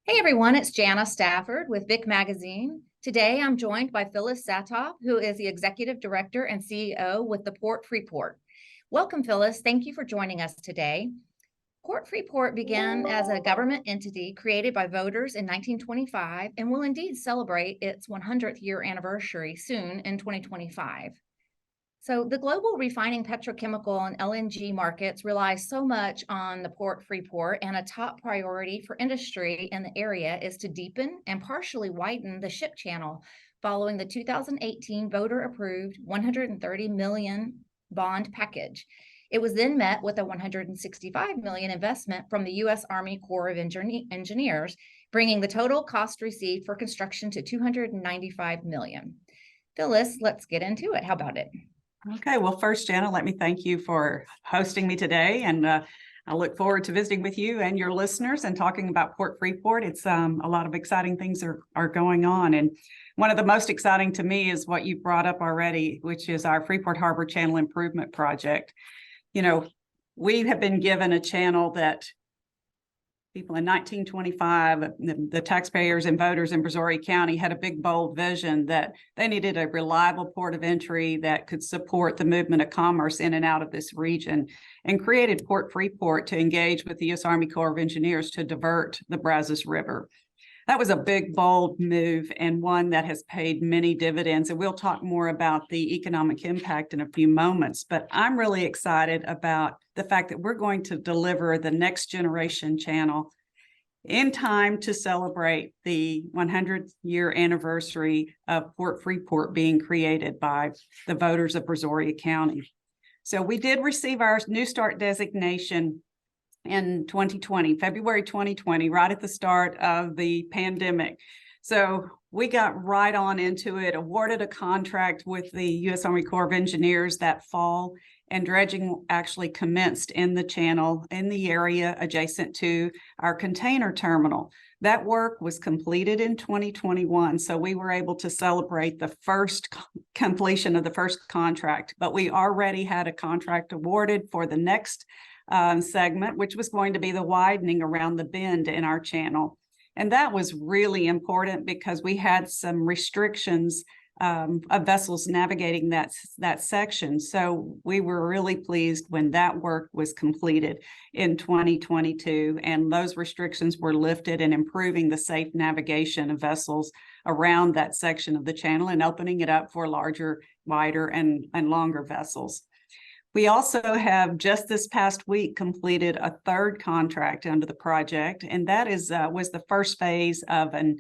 Hey everyone, it's Jana Stafford with Vic Magazine. Today I'm joined by Phyllis Saathoff, who is the Executive Director and CEO with the Port Freeport. Welcome, Phyllis. Thank you for joining us today. Port Freeport began as a government entity created by voters in 1925 and will indeed celebrate its 100th year anniversary soon in 2025. So the global refining petrochemical and LNG markets rely so much on the Port Freeport, and a top priority for industry in the area is to deepen and partially widen the ship channel following the 2018 voter-approved $130 million bond package. It was then met with a $165 million investment from the U.S. Army Corps of Engineers, bringing the total cost received for construction to $295 million. Phyllis, let's get into it. How about it? Okay, well, first, Jana, let me thank you for hosting me today. And I look forward to visiting with you and your listeners and talking about Port Freeport. It's a lot of exciting things are going on. And one of the most exciting to me is what you brought up already, which is our Freeport Harbor Channel Improvement Project. You know, we have been given a channel that people in 1925, the taxpayers and voters in Brazoria County had a big, bold vision that they needed a reliable port of entry that could support the movement of commerce in and out of this region, and created Port Freeport to engage with the U.S. Army Corps of Engineers to divert the Brazos River. That was a big, bold move, and one that has paid many dividends. And we'll talk more about the economic impact in a few moments. But I'm really excited about the fact that we're going to deliver the next generation channel in time to celebrate the 100th year anniversary of Port Freeport being created by the voters of Brazoria County. So we did receive our New Start designation in 2020, February 2020, right at the start of the pandemic. So we got right on into it, awarded a contract with the U.S. Army Corps of Engineers that fall, and dredging actually commenced in the channel in the area adjacent to our container terminal. That work was completed in 2021, so we were able to celebrate the first completion of the first contract, but we already had a contract awarded for the next segment, which was going to be the widening around the bend in our channel. And that was really important because we had some restrictions of vessels navigating that section. So we were really pleased when that work was completed in 2022, and those restrictions were lifted, and improving the safe navigation of vessels around that section of the channel and opening it up for larger, wider, and longer vessels. We also have just this past week completed a third contract under the project, and that was the first phase of an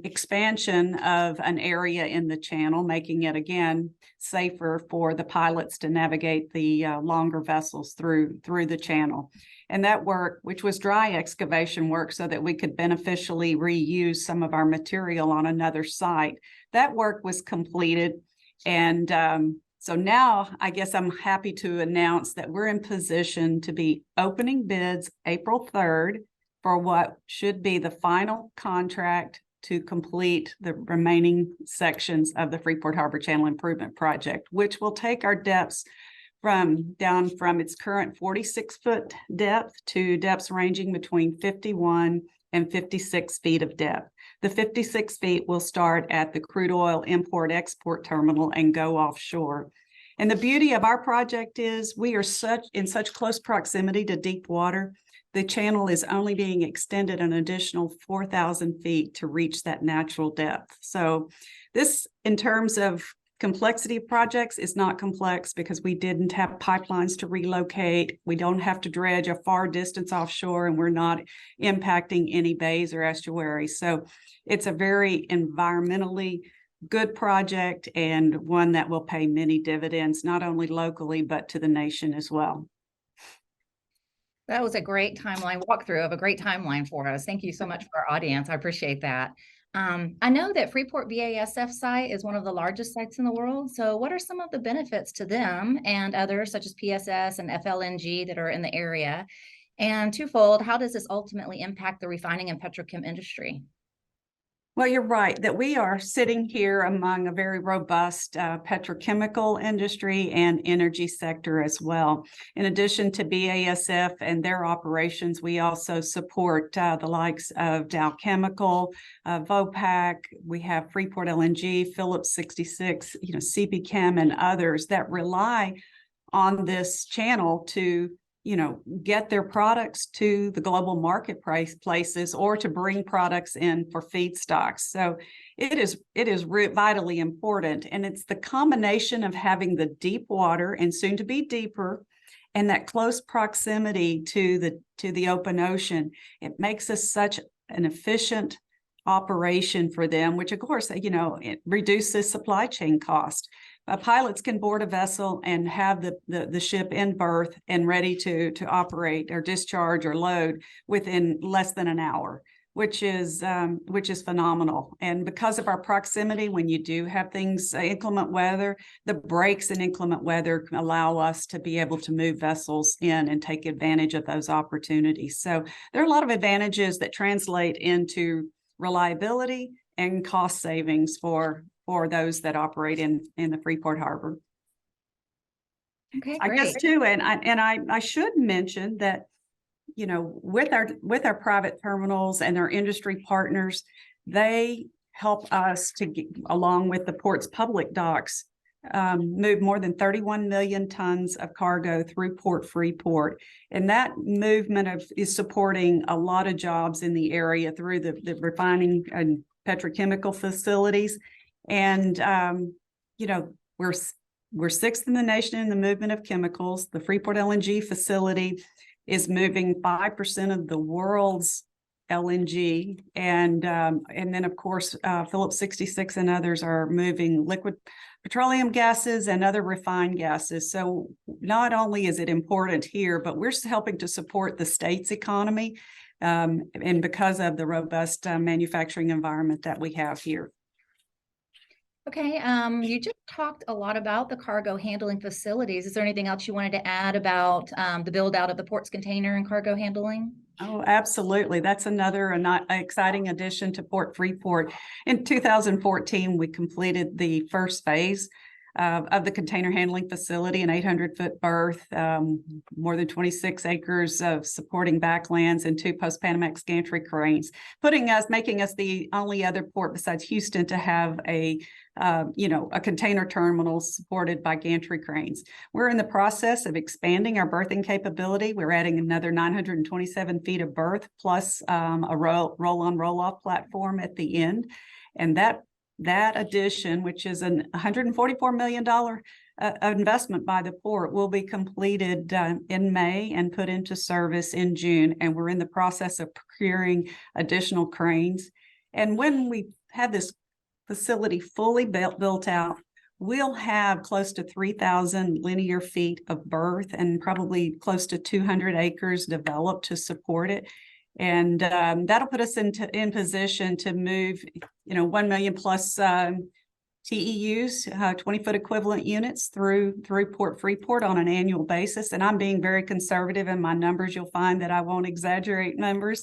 expansion of an area in the channel, making it again safer for the pilots to navigate the longer vessels through the channel. And that work, which was dry excavation work so that we could beneficially reuse some of our material on another site, that work was completed. And so now I guess I'm happy to announce that we're in position to be opening bids April 3rd for what should be the final contract to complete the remaining sections of the Freeport Harbor Channel Improvement Project, which will take our depths down from its current 46-foot depth to depths ranging between 51 and 56 feet of depth. The 56 feet will start at the crude oil import-export terminal and go offshore. And the beauty of our project is we are in such close proximity to deep water. The channel is only being extended an additional 4,000 feet to reach that natural depth. So this, in terms of complexity of projects, is not complex because we didn't have pipelines to relocate. We don't have to dredge a far distance offshore, and we're not impacting any bays or estuaries. So it's a very environmentally good project, and one that will pay many dividends, not only locally, but to the nation as well. That was a great walkthrough of a great timeline for us. Thank you so much for our audience. I appreciate that. I know that Freeport BASF site is one of the largest sites in the world. So what are some of the benefits to them and others such as PSS and FLNG that are in the area? And twofold, how does this ultimately impact the refining and petrochem industry? Well, you're right that we are sitting here among a very robust petrochemical industry and energy sector as well. In addition to BASF and their operations, we also support the likes of Dow Chemical, Vopak. We have Freeport LNG, Phillips 66, CP Chem, and others that rely on this channel to get their products to the global marketplaces or to bring products in for feedstocks. So it is vitally important. And it's the combination of having the deep water and soon to be deeper and that close proximity to the open ocean. It makes us such an efficient operation for them, which of course, it reduces supply chain cost. Pilots can board a vessel and have the ship in berth and ready to operate or discharge or load within less than an hour, which is phenomenal. And because of our proximity, when you do have things, inclement weather, the breaks in inclement weather allow us to be able to move vessels in and take advantage of those opportunities. So there are a lot of advantages that translate into reliability and cost savings for those that operate in the Freeport Harbor. Okay, I guess too, and I should mention that, with our private terminals and our industry partners, they help us to along with the port's public docks, move more than 31 million tons of cargo through Port Freeport. And that movement is supporting a lot of jobs in the area through the refining and petrochemical facilities. And, we're sixth in the nation in the movement of chemicals. The Freeport LNG facility is moving 5% of the world's LNG. And then, of course, Phillips 66 and others are moving liquid petroleum gases and other refined gases. So not only is it important here, but we're helping to support the state's economy, and because of the robust manufacturing environment that we have here. Okay, you just talked a lot about the cargo handling facilities. Is there anything else you wanted to add about the build out of the port's container and cargo handling? Oh, absolutely. That's another exciting addition to Port Freeport. In 2014, we completed the first phase of the container handling facility, an 800-foot berth, more than 26 acres of supporting backlands, and 2 post-Panamax gantry cranes, making us the only other port besides Houston to have a container terminal supported by gantry cranes. We're in the process of expanding our berthing capability. We're adding another 927 feet of berth plus a roll-on, roll-off platform at the end, and that addition, which is an $144 million investment by the port, will be completed in May and put into service in June. And we're in the process of procuring additional cranes. And when we have this facility fully built out, we'll have close to 3,000 linear feet of berth and probably close to 200 acres developed to support it. And that'll put us in position to move, 1 million plus TEUs, 20-foot equivalent units through Port Freeport on an annual basis. And I'm being very conservative in my numbers. You'll find that I won't exaggerate numbers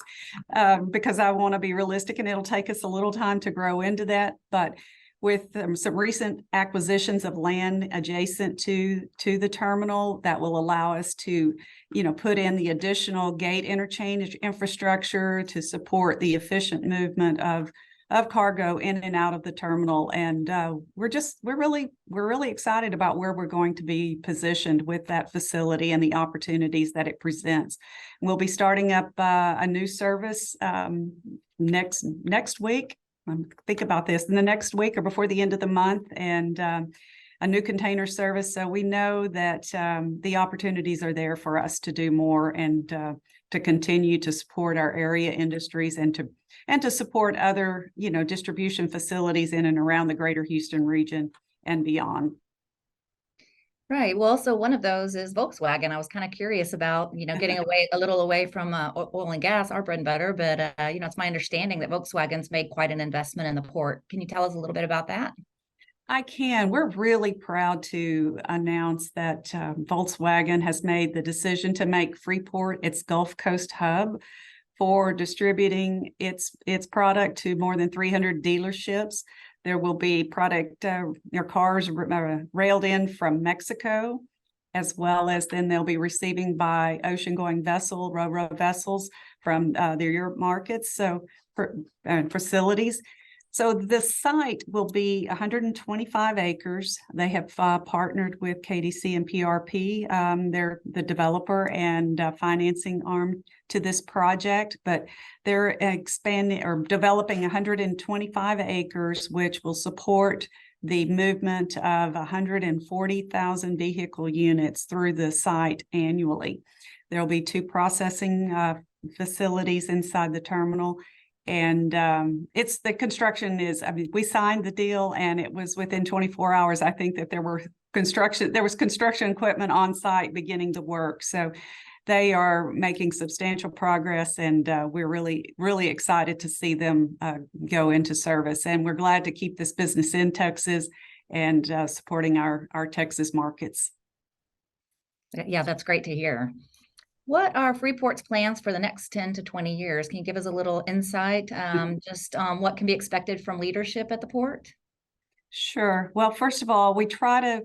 because I want to be realistic, and it'll take us a little time to grow into that. But with some recent acquisitions of land adjacent to the terminal, that will allow us to, put in the additional gate interchange infrastructure to support the efficient movement of cargo in and out of the terminal. And we're really excited about where we're going to be positioned with that facility and the opportunities that it presents. We'll be starting up a new service next week. Think about this in the next week or before the end of the month, and a new container service. So we know that the opportunities are there for us to do more and to continue to support our area industries and to support other, distribution facilities in and around the greater Houston region and beyond. Right. Well, so one of those is Volkswagen. I was kind of curious about, getting a little away from oil and gas, our bread and butter, but, it's my understanding that Volkswagen's made quite an investment in the port. Can you tell us a little bit about that? I can. We're really proud to announce that Volkswagen has made the decision to make Freeport its Gulf Coast hub for distributing its product to more than 300 dealerships. There will be product or cars railed in from Mexico, as well as then they'll be receiving by ocean-going ro-ro vessels from their Europe markets, so facilities. So the site will be 125 acres. They have partnered with KDC and PRP. They're the developer and financing arm to this project, but they're expanding or developing 125 acres, which will support the movement of 140,000 vehicle units through the site annually. There will be 2 processing facilities inside the terminal. And the construction is, I mean, we signed the deal and it was within 24 hours. I think that there was construction equipment on site beginning to work. So they are making substantial progress, and we're really, really excited to see them go into service. And we're glad to keep this business in Texas and supporting our Texas markets. Yeah, that's great to hear. What are Freeport's plans for the next 10 to 20 years? Can you give us a little insight just on what can be expected from leadership at the port? Sure. Well, first of all, we try to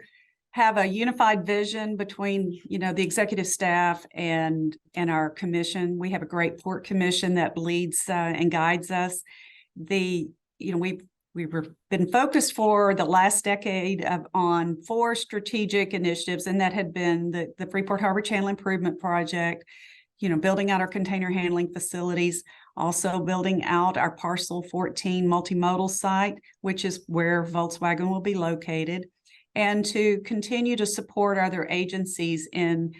have a unified vision between, the executive staff and our commission. We have a great port commission that leads and guides us. We've been focused for the last decade on 4 strategic initiatives, and that had been the Freeport Harbor Channel Improvement Project, building out our container handling facilities, also building out our Parcel 14 multimodal site, which is where Volkswagen will be located, and to continue to support other agencies in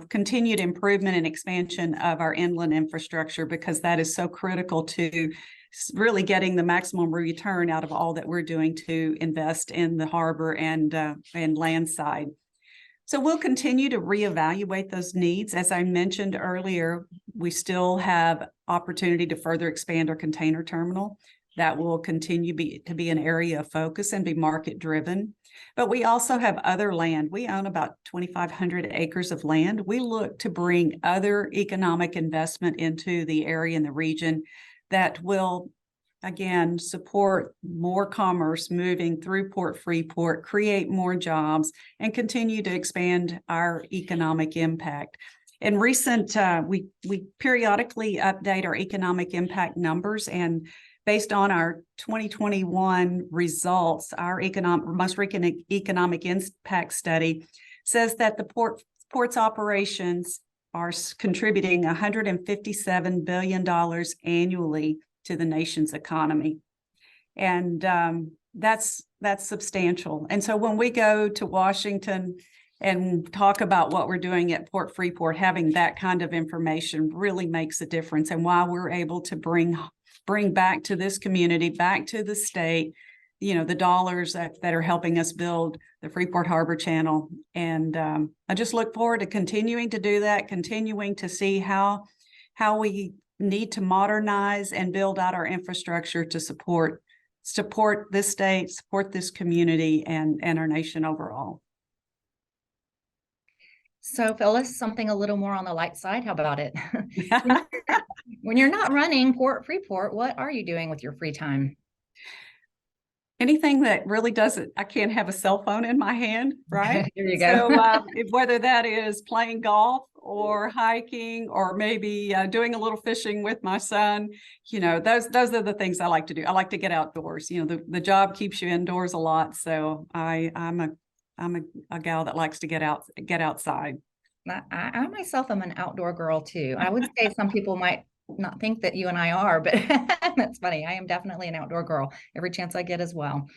continued improvement and expansion of our inland infrastructure, because that is so critical to really getting the maximum return out of all that we're doing to invest in the harbor and land side. So we'll continue to reevaluate those needs. As I mentioned earlier, we still have opportunity to further expand our container terminal. That will continue to be an area of focus and be market driven. But we also have other land. We own about 2,500 acres of land. We look to bring other economic investment into the area and the region that will, again, support more commerce moving through Port Freeport, create more jobs, and continue to expand our economic impact. In recent, we periodically update our economic impact numbers, and based on our 2021 results, our most recent economic impact study says that the port's operations are contributing $157 billion annually to the nation's economy. And that's substantial. And so when we go to Washington and talk about what we're doing at Port Freeport, having that kind of information really makes a difference. And why we're able to bring back to this community, back to the state, the dollars that are helping us build the Freeport Harbor Channel. And I just look forward to continuing to do that, continuing to see how we need to modernize and build out our infrastructure to support this state, support this community, and our nation overall. So Phyllis, something a little more on the light side. How about it? When you're not running Port Freeport, what are you doing with your free time? Anything that really doesn't, I can't have a cell phone in my hand, right? There you go. So whether that is playing golf or hiking, or maybe doing a little fishing with my son, those are the things I like to do. I like to get outdoors. The job keeps you indoors a lot. So I'm a gal that likes to get outside. I myself am an outdoor girl too. I would say some people might not think that you and I are, but that's funny. I am definitely an outdoor girl every chance I get as well.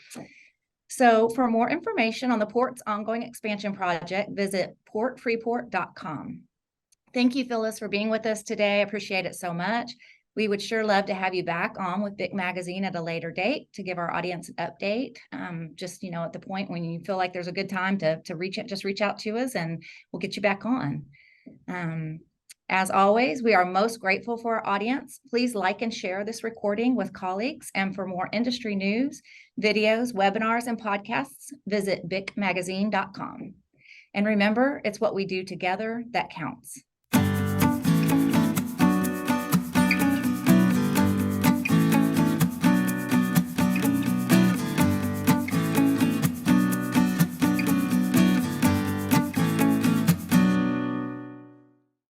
So for more information on the port's ongoing expansion project, visit portfreeport.com. Thank you, Phyllis, for being with us today. I appreciate it so much. We would sure love to have you back on with BIC Magazine at a later date to give our audience an update. Just, at the point when you feel like there's a good time to reach out to us, and we'll get you back on. As always, we are most grateful for our audience. Please like and share this recording with colleagues. And for more industry news, videos, webinars, and podcasts, visit bicmagazine.com. And remember, it's what we do together that counts.